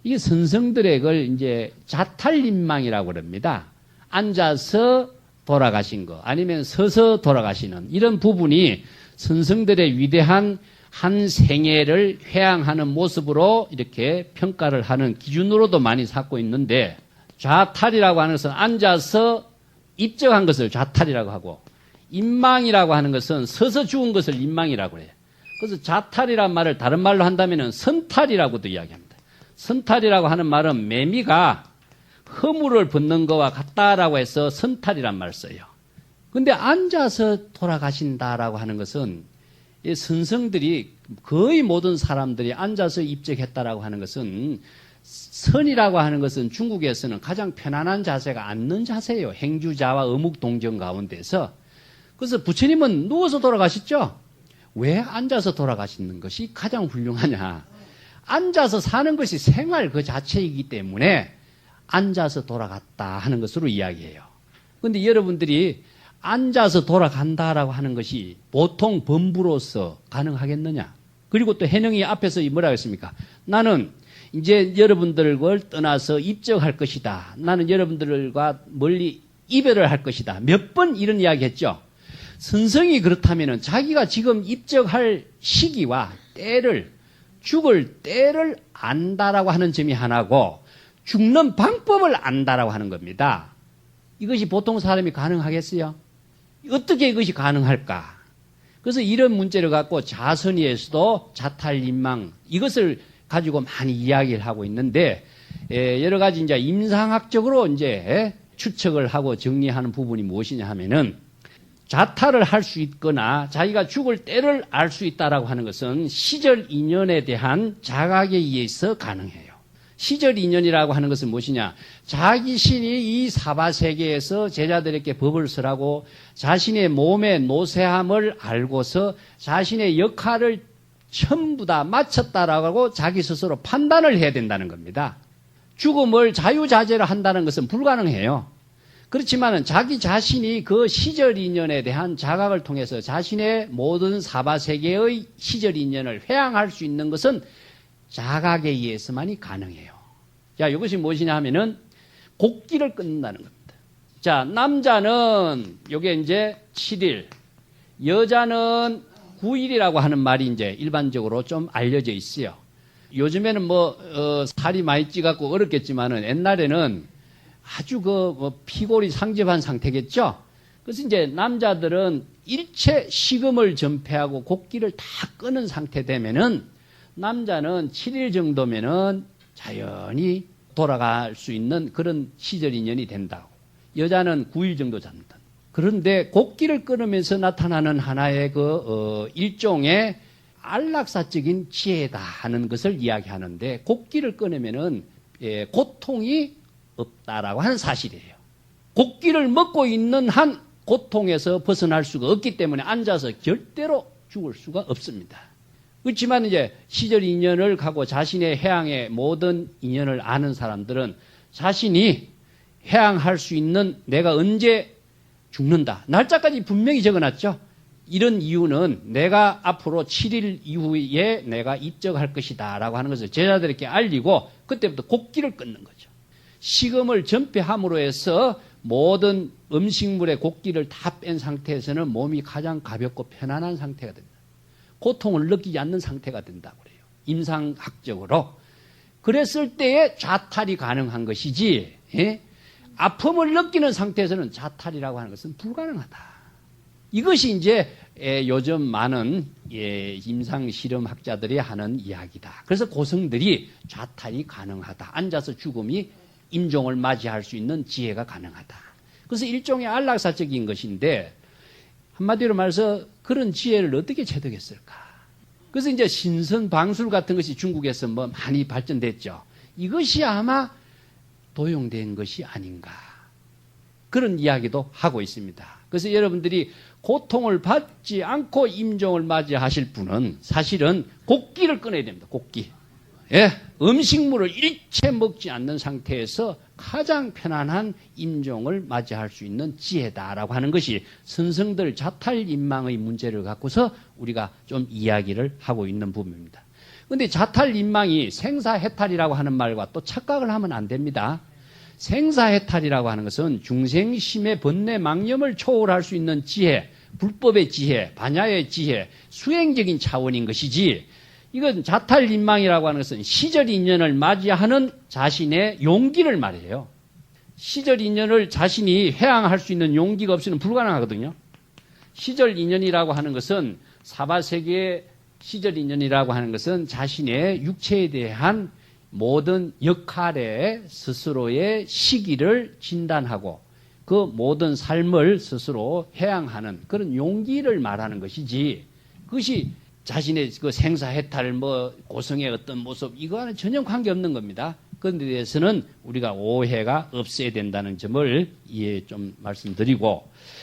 이 선성들의 걸 이제 자탈인망이라고 그럽니다. 앉아서 돌아가신 거, 아니면 서서 돌아가시는 이런 부분이 선성들의 위대한 한 생애를 회항하는 모습으로 이렇게 평가를 하는 기준으로도 많이 삼고 있는데, 좌탈이라고 하는 것은 앉아서 입적한 것을 좌탈이라고 하고, 인망이라고 하는 것은 서서 죽은 것을 인망이라고 해요. 그래서 좌탈이란 말을 다른 말로 한다면 선탈이라고도 이야기합니다. 선탈이라고 하는 말은 매미가 허물을 벗는 것과 같다라고 해서 선탈이란 말을 써요. 근데 앉아서 돌아가신다라고 하는 것은 이 선성들이 거의 모든 사람들이 앉아서 입적했다라고 하는 것은, 선이라고 하는 것은 중국에서는 가장 편안한 자세가 앉는 자세예요. 행주자와 어묵동정 가운데서. 그래서 부처님은 누워서 돌아가셨죠? 왜 앉아서 돌아가시는 것이 가장 훌륭하냐? 앉아서 사는 것이 생활 그 자체이기 때문에 앉아서 돌아갔다 하는 것으로 이야기해요. 그런데 여러분들이 앉아서 돌아간다라고 하는 것이 보통 범부로서 가능하겠느냐? 그리고 또 해능이 앞에서 뭐라고 했습니까? 나는 이제 여러분들을 떠나서 입적할 것이다. 나는 여러분들과 멀리 이별을 할 것이다. 몇 번 이런 이야기 했죠? 선성이 그렇다면 자기가 지금 입적할 시기와 때를, 죽을 때를 안다라고 하는 점이 하나고, 죽는 방법을 안다라고 하는 겁니다. 이것이 보통 사람이 가능하겠어요? 어떻게 이것이 가능할까? 그래서 이런 문제를 갖고 자선위에서도 자탈인망, 이것을 가지고 많이 이야기를 하고 있는데, 여러 가지 이제 임상학적으로 이제 추측을 하고 정리하는 부분이 무엇이냐 하면은, 자탈을 할 수 있거나 자기가 죽을 때를 알 수 있다라고 하는 것은 시절 인연에 대한 자각에 의해서 가능해요. 시절 인연이라고 하는 것은 무엇이냐? 자기 신이 이 사바세계에서 제자들에게 법을 설하고 자신의 몸의 노쇠함을 알고서 자신의 역할을 전부 다 마쳤다라고 자기 스스로 판단을 해야 된다는 겁니다. 죽음을 자유자재로 한다는 것은 불가능해요. 그렇지만 자기 자신이 그 시절 인연에 대한 자각을 통해서 자신의 모든 사바세계의 시절 인연을 회항할 수 있는 것은 자각에 의해서만이 가능해요. 자, 이것이 무엇이냐 하면은 곡기를 끊는다는 겁니다. 자, 남자는 요게 이제 7일, 여자는 9일이라고 하는 말이 이제 일반적으로 좀 알려져 있어요. 요즘에는 살이 많이 찌갖고 어렵겠지만은 옛날에는 아주 피골이 상접한 상태겠죠? 그래서 이제 남자들은 일체 식음을 전폐하고 곡기를 다 끊은 상태 되면은 남자는 7일 정도면은 자연히 돌아갈 수 있는 그런 시절 인연이 된다고. 여자는 9일 정도 잡는다. 그런데 곡기를 끊으면서 나타나는 하나의 일종의 안락사적인 지혜다 하는 것을 이야기하는데, 곡기를 끊으면은 고통이 없다라고 하는 사실이에요. 곡기를 먹고 있는 한 고통에서 벗어날 수가 없기 때문에 앉아서 절대로 죽을 수가 없습니다. 그렇지만 이제 시절 인연을 가고 자신의 해양의 모든 인연을 아는 사람들은 자신이 해양할 수 있는 내가 언제 죽는다. 날짜까지 분명히 적어놨죠. 이런 이유는 내가 앞으로 7일 이후에 내가 입적할 것이다 라고 하는 것을 제자들에게 알리고 그때부터 곡기를 끊는 거죠. 식음을 전폐함으로 해서 모든 음식물의 곡기를 다 뺀 상태에서는 몸이 가장 가볍고 편안한 상태가 된다. 고통을 느끼지 않는 상태가 된다고 그래요. 임상학적으로. 그랬을 때에 자탈이 가능한 것이지, 아픔을 느끼는 상태에서는 자탈이라고 하는 것은 불가능하다. 이것이 이제 요즘 많은 임상실험학자들이 하는 이야기다. 그래서 고성들이 자탈이 가능하다. 앉아서 죽음이 임종을 맞이할 수 있는 지혜가 가능하다. 그래서 일종의 안락사적인 것인데, 한마디로 말해서 그런 지혜를 어떻게 체득했을까? 그래서 이제 신선방술 같은 것이 중국에서 많이 발전됐죠. 이것이 아마 도용된 것이 아닌가. 그런 이야기도 하고 있습니다. 그래서 여러분들이 고통을 받지 않고 임종을 맞이하실 분은 사실은 곡기를 끊어야 됩니다. 곡기. 음식물을 일체 먹지 않는 상태에서 가장 편안한 임종을 맞이할 수 있는 지혜다라고 하는 것이 선성들 자탈인망의 문제를 갖고서 우리가 좀 이야기를 하고 있는 부분입니다. 근데 자탈인망이 생사해탈이라고 하는 말과 또 착각을 하면 안 됩니다. 생사해탈이라고 하는 것은 중생심의 번뇌 망념을 초월할 수 있는 지혜, 불법의 지혜, 반야의 지혜, 수행적인 차원인 것이지, 이건 자탈인망이라고 하는 것은 시절인연을 맞이하는 자신의 용기를 말해요. 시절인연을 자신이 회항할 수 있는 용기가 없이는 불가능하거든요. 시절인연이라고 하는 것은 사바세계의 시절인연이라고 하는 것은 자신의 육체에 대한 모든 역할에 스스로의 시기를 진단하고 그 모든 삶을 스스로 회항하는 그런 용기를 말하는 것이지, 그것이 자신의 그 생사해탈, 고성의 어떤 모습, 이거와는 전혀 관계없는 겁니다. 그런데 대해서는 우리가 오해가 없어야 된다는 점을 이해 좀 말씀드리고,